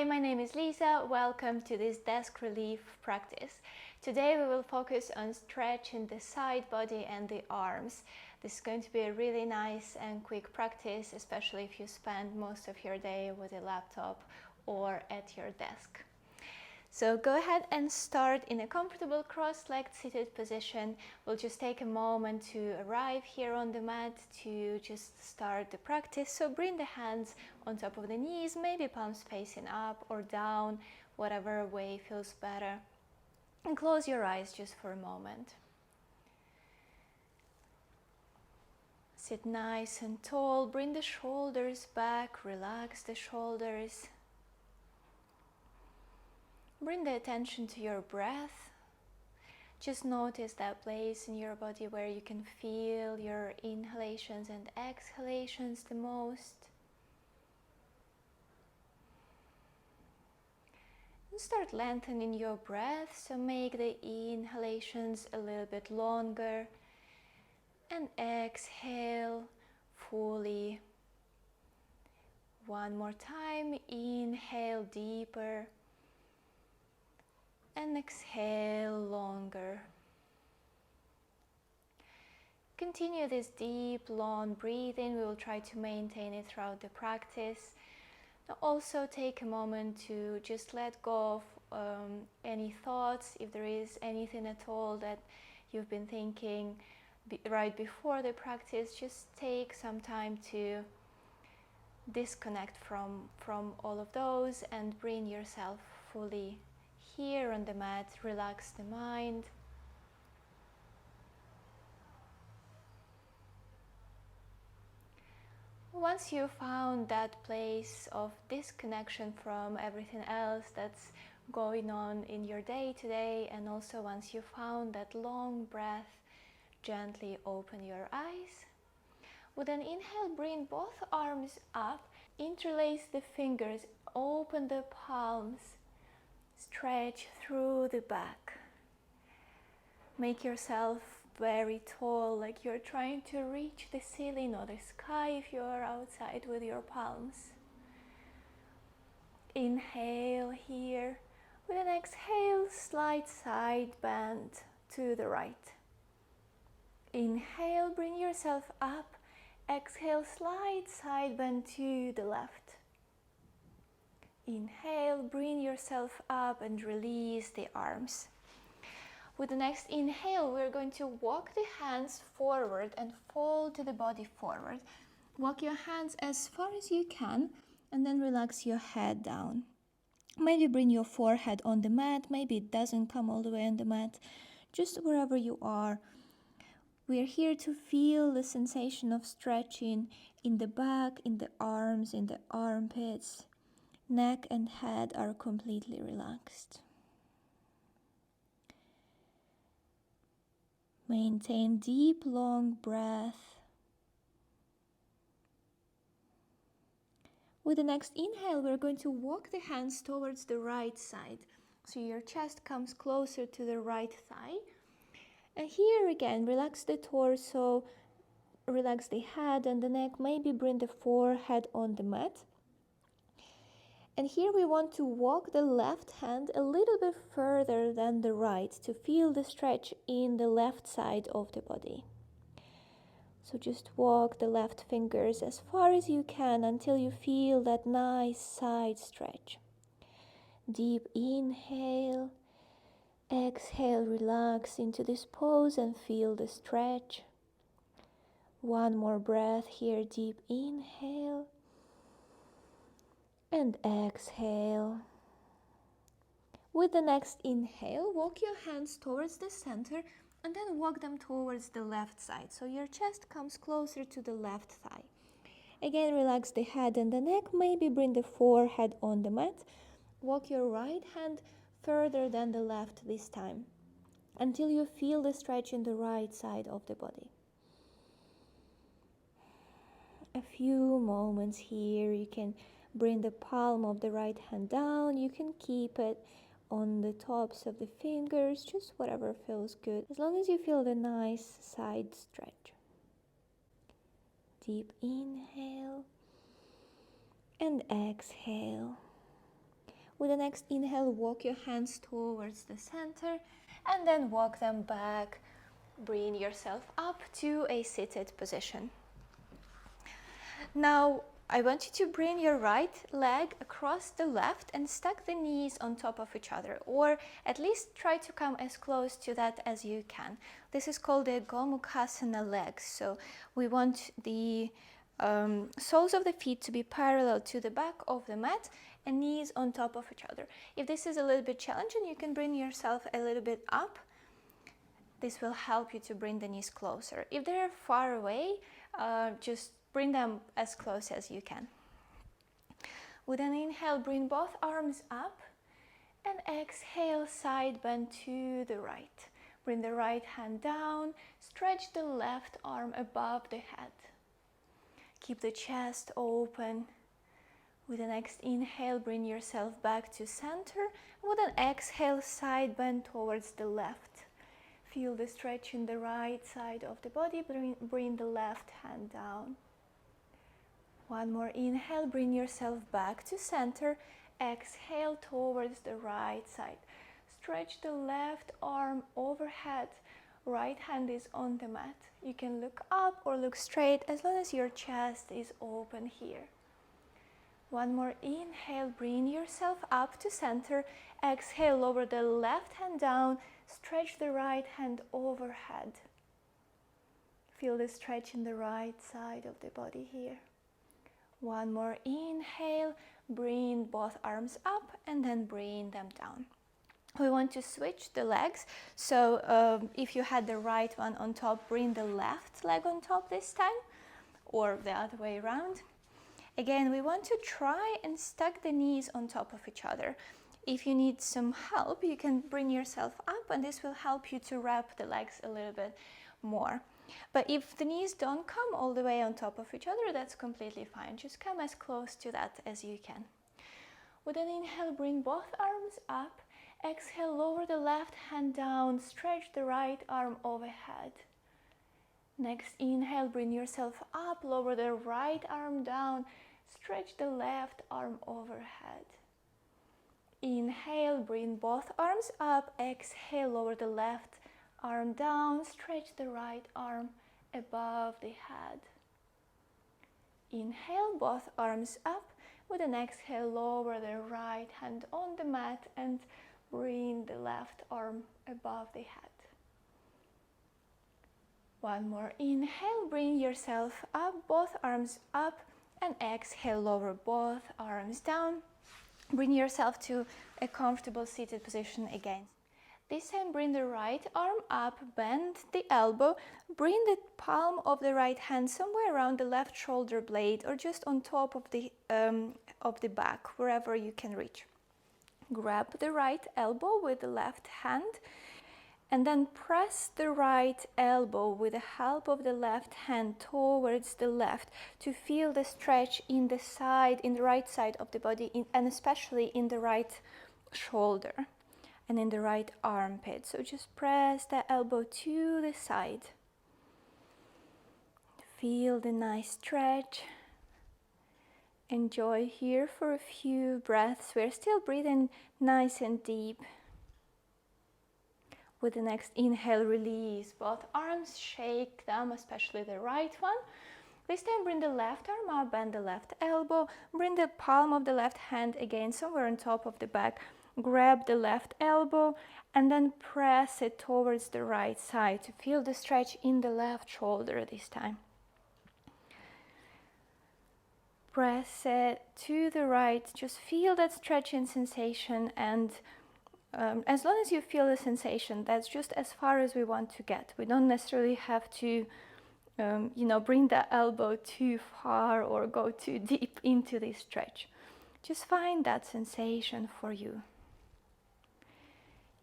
Hi, my name is Lisa. Welcome to this desk relief practice. Today we will focus on stretching the side body and the arms. This is going to be a really nice and quick practice, especially if you spend most of your day with a laptop or at your desk. So go ahead and start in a comfortable cross-legged seated position. We'll just take a moment to arrive here on the mat to just start the practice. So bring the hands on top of the knees, maybe palms facing up or down, whatever way feels better. And close your eyes just for a moment. Sit nice and tall, bring the shoulders back, relax the shoulders. Bring the attention to your breath. Just notice that place in your body where you can feel your inhalations and exhalations the most. And start lengthening your breath, so make the inhalations a little bit longer. And exhale fully. One more time, inhale deeper. And exhale longer. Continue this deep, long breathing. We will try to maintain it throughout the practice. Now also take a moment to just let go of any thoughts, if there is anything at all that you've been thinking right before the practice. Just take some time to disconnect from all of those and bring yourself fully here on the mat. Relax the mind. Once you found that place of disconnection from everything else that's going on in your day today, and also once you found that long breath, gently open your eyes. With an inhale, bring both arms up, interlace the fingers, open the palms. Stretch through the back. Make yourself very tall, like you're trying to reach the ceiling or the sky if you're outside with your palms. Inhale here. With an exhale, slight side bend to the right. Inhale, bring yourself up. Exhale, slight side bend to the left. Inhale, bring yourself up and release the arms. With the next inhale, we're going to walk the hands forward and fold the body forward. Walk your hands as far as you can and then relax your head down. Maybe bring your forehead on the mat, maybe it doesn't come all the way on the mat, just wherever you are. We're here to feel the sensation of stretching in the back, in the arms, in the armpits. Neck and head are completely relaxed. Maintain deep, long breath. With the next inhale, we're going to walk the hands towards the right side. So your chest comes closer to the right thigh. And here again, relax the torso, relax the head and the neck. Maybe bring the forehead on the mat. And here we want to walk the left hand a little bit further than the right to feel the stretch in the left side of the body. So just walk the left fingers as far as you can until you feel that nice side stretch. Deep inhale, exhale, relax into this pose and feel the stretch. One more breath here, deep inhale. And exhale. With the next inhale, walk your hands towards the center and then walk them towards the left side. So your chest comes closer to the left thigh. Again, relax the head and the neck. Maybe bring the forehead on the mat. Walk your right hand further than the left this time until you feel the stretch in the right side of the body. A few moments here. You can bring the palm of the right hand down. You can keep it on the tops of the fingers, just whatever feels good, as long as you feel the nice side stretch. Deep inhale and exhale. With the next inhale, walk your hands towards the center and then walk them back. Bring yourself up to a seated position. Now, I want you to bring your right leg across the left and stack the knees on top of each other, or at least try to come as close to that as you can. This is called the Gomukhasana Legs. So we want the soles of the feet to be parallel to the back of the mat and knees on top of each other. If this is a little bit challenging, you can bring yourself a little bit up. This will help you to bring the knees closer. If they're far away, just bring them as close as you can. With an inhale, bring both arms up and exhale, side bend to the right. Bring the right hand down, stretch the left arm above the head. Keep the chest open. With the next inhale, bring yourself back to center. With an exhale, side bend towards the left. Feel the stretch in the right side of the body. Bring the left hand down. One more inhale, bring yourself back to center. Exhale towards the right side. Stretch the left arm overhead. Right hand is on the mat. You can look up or look straight as long as your chest is open here. One more inhale, bring yourself up to center. Exhale, lower the left hand down. Stretch the right hand overhead. Feel the stretch in the right side of the body here. One more inhale, bring both arms up and then bring them down. We want to switch the legs. So if you had the right one on top, bring the left leg on top this time, or the other way around. Again, we want to try and stack the knees on top of each other. If you need some help, you can bring yourself up, and this will help you to wrap the legs a little bit more. But if the knees don't come all the way on top of each other, that's completely fine. Just come as close to that as you can. With an inhale, bring both arms up. Exhale, lower the left hand down. Stretch the right arm overhead. Next inhale, bring yourself up. Lower the right arm down. Stretch the left arm overhead. Inhale, bring both arms up. Exhale, lower the left arm down, stretch the right arm above the head. Inhale, both arms up. With an exhale, lower the right hand on the mat and bring the left arm above the head. One more inhale, bring yourself up, both arms up, and exhale, lower both arms down. Bring yourself to a comfortable seated position again. This time, bring the right arm up, bend the elbow, bring the palm of the right hand somewhere around the left shoulder blade or just on top of the back, wherever you can reach. Grab the right elbow with the left hand and then press the right elbow with the help of the left hand towards the left to feel the stretch in the right side of the body, and especially in the right shoulder and in the right armpit. So just press the elbow to the side. Feel the nice stretch. Enjoy here for a few breaths. We're still breathing nice and deep. With the next inhale, release both arms, shake them, especially the right one. This time, bring the left arm up, bend the left elbow, bring the palm of the left hand again somewhere on top of the back. Grab the left elbow and then press it towards the right side to feel the stretch in the left shoulder this time. Press it to the right, just feel that stretching sensation, and as long as you feel the sensation, that's just as far as we want to get. We don't necessarily have to bring the elbow too far or go too deep into this stretch. Just find that sensation for you.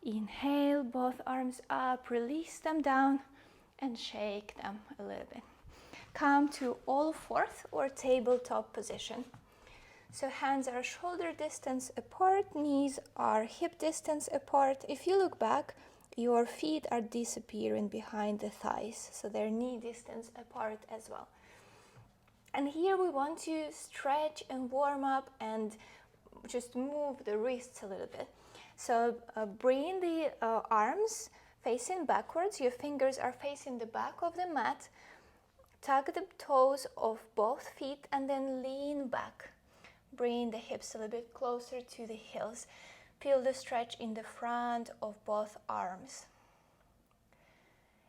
Inhale, both arms up, release them down and shake them a little bit. Come to all fours or tabletop position. So hands are shoulder distance apart, knees are hip distance apart. If you look back, your feet are disappearing behind the thighs, so they're knee distance apart as well. And here we want to stretch and warm up and just move the wrists a little bit. So bring the arms facing backwards. Your fingers are facing the back of the mat. Tug the toes of both feet and then lean back. Bring the hips a little bit closer to the heels. Feel the stretch in the front of both arms.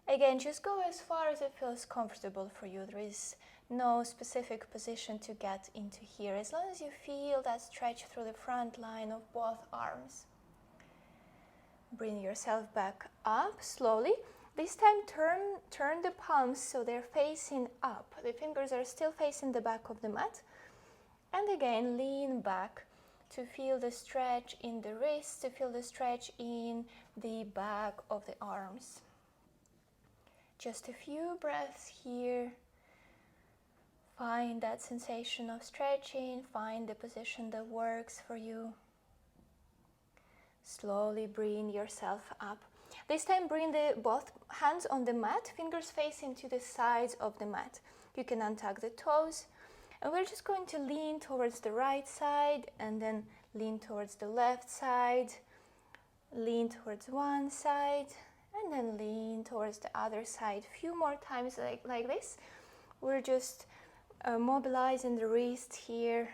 Again, just go as far as it feels comfortable for you. There is no specific position to get into here, as long as you feel that stretch through the front line of both arms. Bring yourself back up slowly. This time turn the palms so they're facing up. The fingers are still facing the back of the mat. And again, lean back to feel the stretch in the wrists, to feel the stretch in the back of the arms. Just a few breaths here. Find that sensation of stretching. Find the position that works for you. Slowly bring yourself up. This time bring both hands on the mat, fingers facing to the sides of the mat. You can untug the toes. And we're just going to lean towards the right side and then lean towards the left side. Lean towards one side and then lean towards the other side. A few more times like this. We're just mobilizing the wrist here,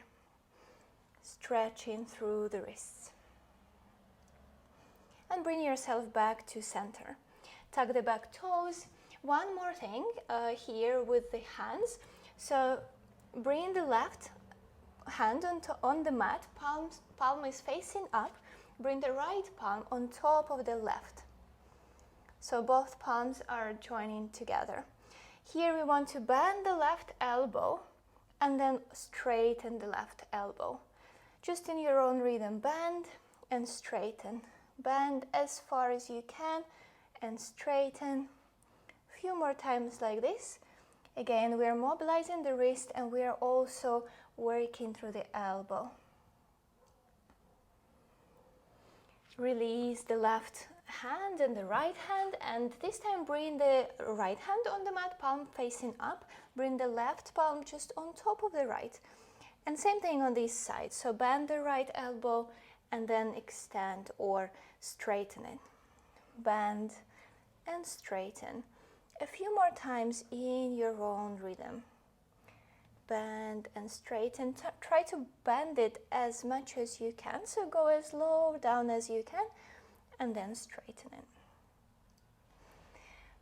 stretching through the wrists. And bring yourself back to center. Tug the back toes. One more thing here with the hands. So bring the left hand on the mat, palm is facing up. Bring the right palm on top of the left. So both palms are joining together. Here we want to bend the left elbow and then straighten the left elbow. Just in your own rhythm, bend and straighten. Bend as far as you can and straighten. A few more times like this. Again, we are mobilizing the wrist and we are also working through the elbow. Release the left hand and the right hand, and this time bring the right hand on the mat, palm facing up. Bring the left palm just on top of the right. And same thing on this side. So bend the right elbow and then extend or straighten it. Bend and straighten. A few more times in your own rhythm. Bend and straighten. Try to bend it as much as you can. So go as low down as you can and then straighten it.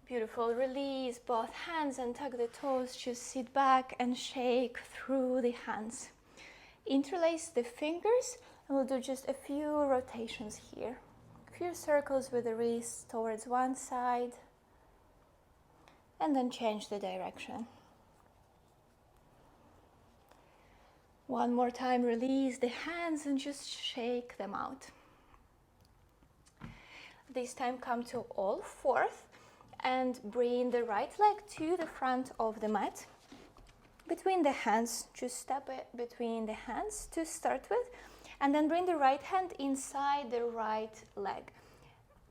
Beautiful. Release both hands and tuck the toes. Just sit back and shake through the hands. Interlace the fingers and we'll do just a few rotations here. A few circles with the wrists towards one side. And then change the direction. One more time, release the hands and just shake them out. This time come to all fours and bring the right leg to the front of the mat. Between the hands, just step it between the hands to start with. And then bring the right hand inside the right leg.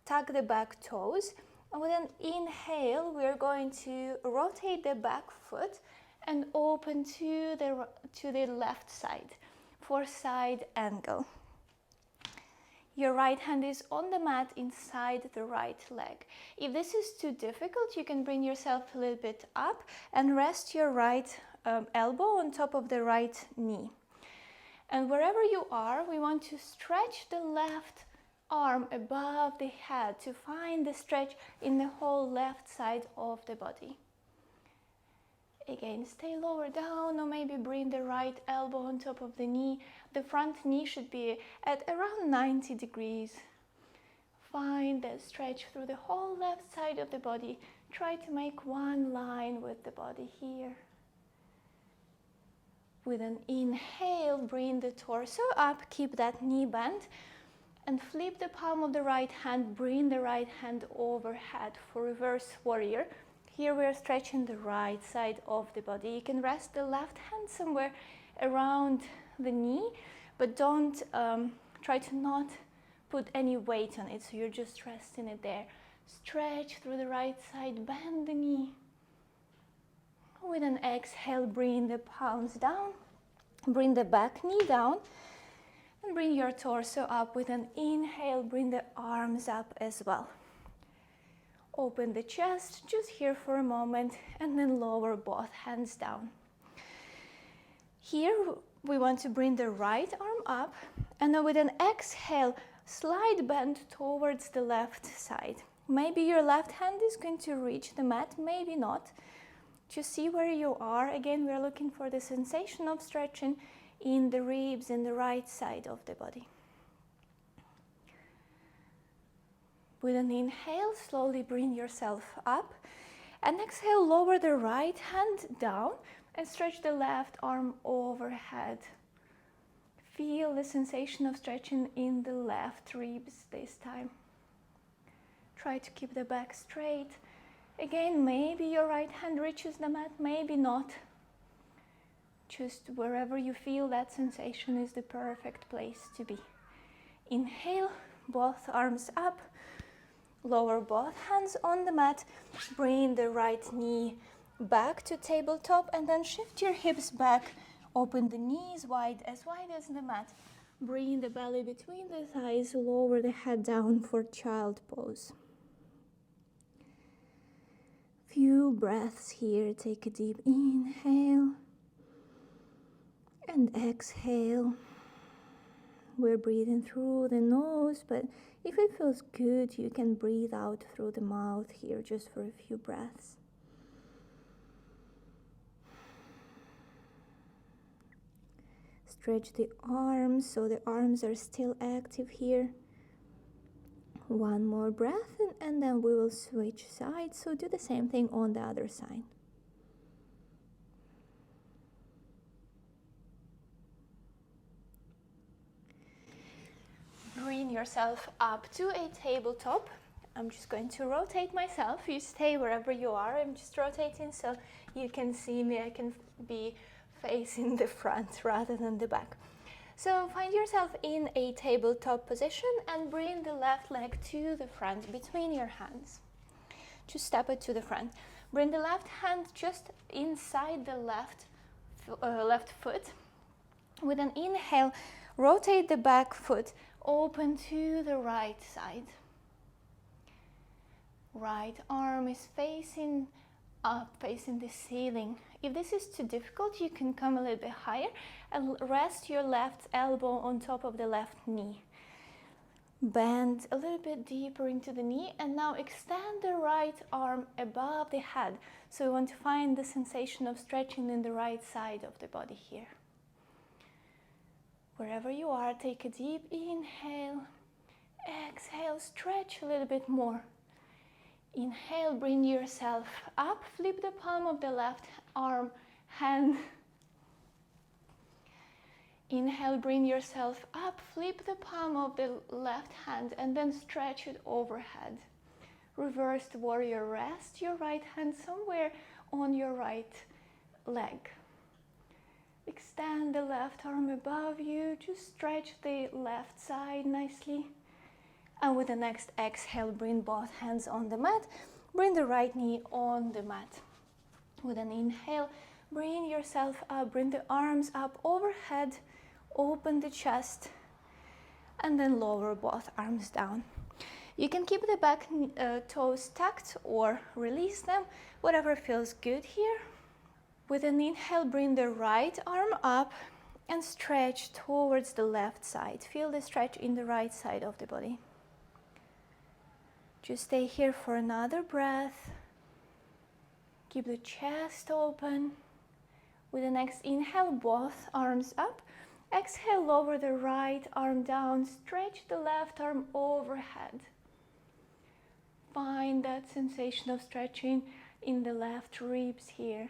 Tuck the back toes. And with an inhale, we are going to rotate the back foot and open to the left side for side angle. Your right hand is on the mat inside the right leg. If this is too difficult, you can bring yourself a little bit up and rest your right elbow on top of the right knee. And wherever you are, we want to stretch the left arm above the head to find the stretch in the whole left side of the body. Again, stay lower down or maybe bring the right elbow on top of the knee. The front knee should be at around 90 degrees. Find that stretch through the whole left side of the body. Try to make one line with the body here. With an inhale, bring the torso up, keep that knee bent. And flip the palm of the right hand, bring the right hand overhead for reverse warrior. Here we are stretching the right side of the body. You can rest the left hand somewhere around the knee, but don't try to not put any weight on it, so you're just resting it there. Stretch through the right side, bend the knee. With an exhale, bring the palms down, bring the back knee down. And bring your torso up. With an inhale, bring the arms up as well. Open the chest, just here for a moment, and then lower both hands down. Here, we want to bring the right arm up, and then with an exhale, slight bend towards the left side. Maybe your left hand is going to reach the mat, maybe not. Just see where you are. Again, we're looking for the sensation of stretching in the ribs and the right side of the body. With an inhale, slowly bring yourself up, and exhale, lower the right hand down and stretch the left arm overhead. Feel the sensation of stretching in the left ribs this time. Try to keep the back straight. Again, maybe your right hand reaches the mat, maybe not. Just wherever you feel that sensation is the perfect place to be. Inhale, both arms up. Lower both hands on the mat. Bring the right knee back to tabletop and then shift your hips back. Open the knees wide as the mat. Bring the belly between the thighs. Lower the head down for child pose. Few breaths here. Take a deep inhale and exhale. We're breathing through the nose, but if it feels good, you can breathe out through the mouth here just for a few breaths. Stretch the arms so the arms are still active here. One more breath and then we will switch sides. So do the same thing on the other side. Bring yourself up to a tabletop. I'm just going to rotate myself. You stay wherever you are. I'm just rotating so you can see me. I can be facing the front rather than the back. So find yourself in a tabletop position and bring the left leg to the front between your hands. Just step it to the front. Bring the left hand just inside the left foot. With an inhale, rotate the back foot. Open to the right side. Right arm is facing up, facing the ceiling. If this is too difficult, you can come a little bit higher and rest your left elbow on top of the left knee. Bend a little bit deeper into the knee and now extend the right arm above the head. So we want to find the sensation of stretching in the right side of the body here. Wherever you are, take a deep inhale. Exhale, stretch a little bit more. Inhale, bring yourself up. Flip the palm of the left hand. Inhale, bring yourself up. Flip the palm of the left hand and then stretch it overhead. Reversed warrior, rest your right hand somewhere on your right leg. Extend the left arm above you. Just stretch the left side nicely. And with the next exhale, bring both hands on the mat. Bring the right knee on the mat. With an inhale, bring yourself up. Bring the arms up overhead. Open the chest. And then lower both arms down. You can keep the back toes tucked or release them. Whatever feels good here. With an inhale, bring the right arm up and stretch towards the left side. Feel the stretch in the right side of the body. Just stay here for another breath. Keep the chest open. With the next inhale, both arms up. Exhale, lower the right arm down. Stretch the left arm overhead. Find that sensation of stretching in the left ribs here.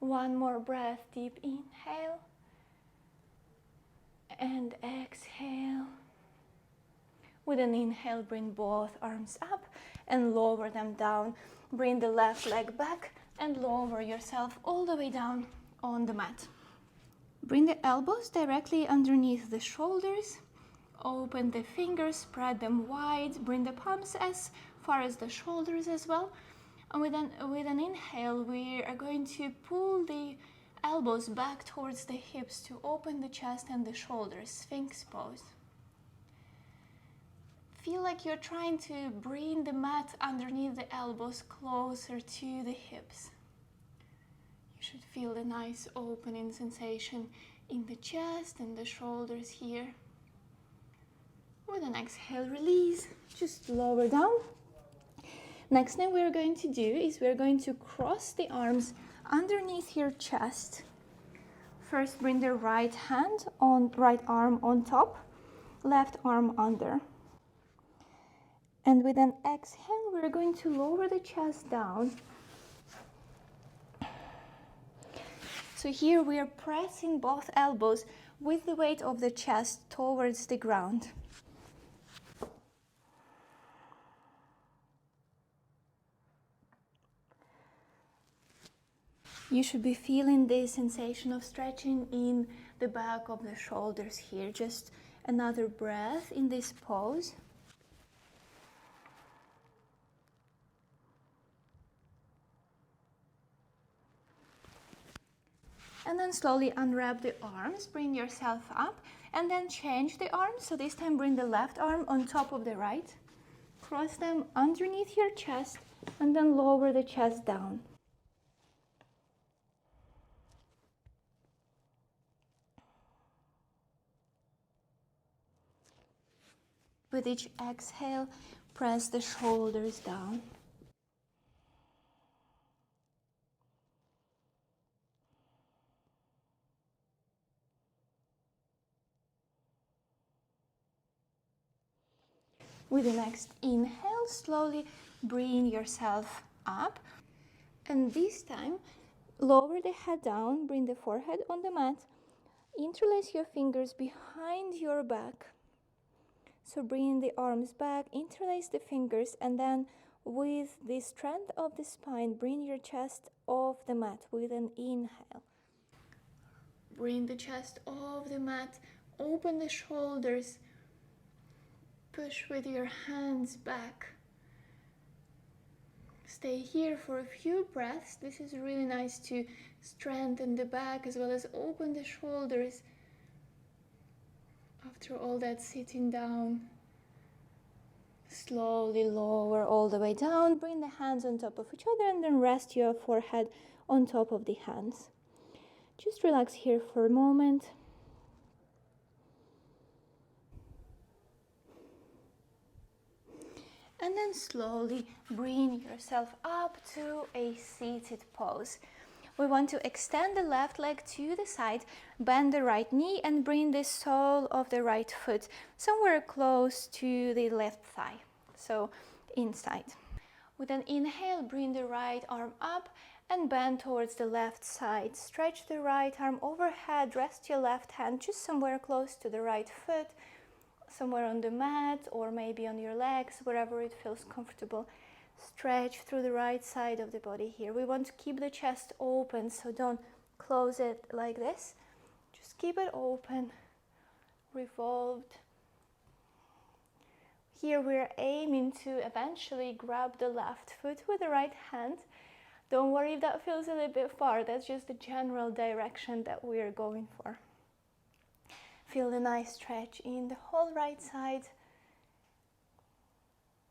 One more breath, deep inhale and exhale. With an inhale, bring both arms up and lower them down. Bring the left leg back and lower yourself all the way down on the mat. Bring the elbows directly underneath the shoulders. Open the fingers, spread them wide. Bring the palms as far as the shoulders as well. And with an inhale, we are going to pull the Elbows back towards the hips to open the chest and the shoulders, Sphinx pose. Feel like you're trying to bring the mat underneath the elbows closer to the hips. You should feel the nice opening sensation in the chest and the shoulders here. With an exhale, release, just lower down. Next thing we're going to do is we're going to cross the arms underneath your chest. First, bring the right arm on top, left arm under. And with an exhale, we're going to lower the chest down. So here we are pressing both elbows with the weight of the chest towards the ground. You should be feeling the sensation of stretching in the back of the shoulders here. Just another breath in this pose. And then slowly unwrap the arms, bring yourself up, and then change the arms. So this time bring the left arm on top of the right. Cross them underneath your chest, and then lower the chest down. With each exhale, press the shoulders down. With the next inhale, slowly bring yourself up. And this time, lower the head down, bring the forehead on the mat. Interlace your fingers behind your back. So bring the arms back, interlace the fingers, and then with the strength of the spine, bring your chest off the mat with an inhale. Bring the chest off the mat, open the shoulders, push with your hands back. Stay here for a few breaths. This is really nice to strengthen the back as well as open the shoulders. After all that sitting down, slowly lower all the way down. Bring the hands on top of each other and then rest your forehead on top of the hands. Just relax here for a moment. And then slowly bring yourself up to a seated pose. We want to extend the left leg to the side, bend the right knee, and bring the sole of the right foot somewhere close to the left thigh, so inside. With an inhale, bring the right arm up and bend towards the left side. Stretch the right arm overhead, rest your left hand just somewhere close to the right foot, somewhere on the mat or maybe on your legs, wherever it feels comfortable. Stretch through the right side of the body here. We want to keep the chest open, so don't close it like this. Just keep it open, revolved. Here we're aiming to eventually grab the left foot with the right hand. Don't worry if that feels a little bit far. That's just the general direction that we're going for. Feel the nice stretch in the whole right side.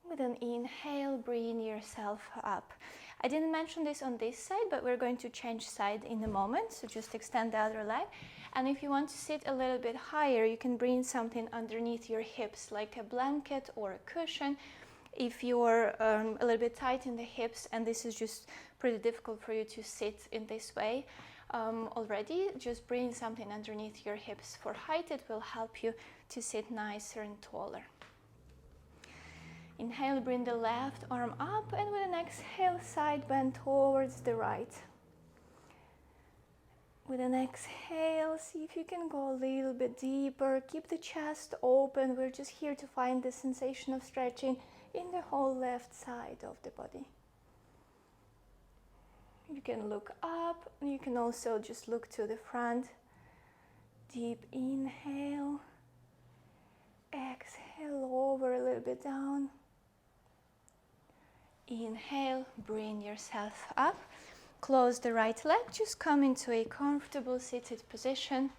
With an inhale, bring yourself up. I didn't mention this on this side, but we're going to change side in a moment. So just extend the other leg. And if you want to sit a little bit higher, you can bring something underneath your hips, like a blanket or a cushion. If you're a little bit tight in the hips, and this is just pretty difficult for you to sit in this way already, just bring something underneath your hips for height. It will help you to sit nicer and taller. Inhale, bring the left arm up, and with an exhale, side bend towards the right. With an exhale, see if you can go a little bit deeper. Keep the chest open. We're just here to find the sensation of stretching in the whole left side of the body. You can look up, and you can also just look to the front. Deep inhale. Exhale, over a little bit down. Inhale, bring yourself up. Close the right leg, just come into a comfortable seated position.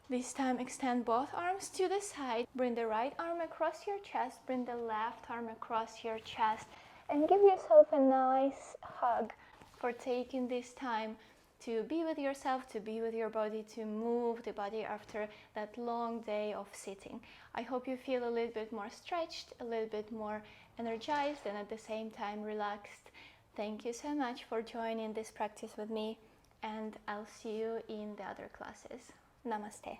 This time extend both arms to the side, bring the right arm across your chest, bring the left arm across your chest, and give yourself a nice hug for taking this time to be with yourself, to be with your body, to move the body after that long day of sitting. I hope you feel a little bit more stretched, a little bit more energized, and at the same time relaxed. Thank you so much for joining this practice with me, and I'll see you in the other classes. Namaste.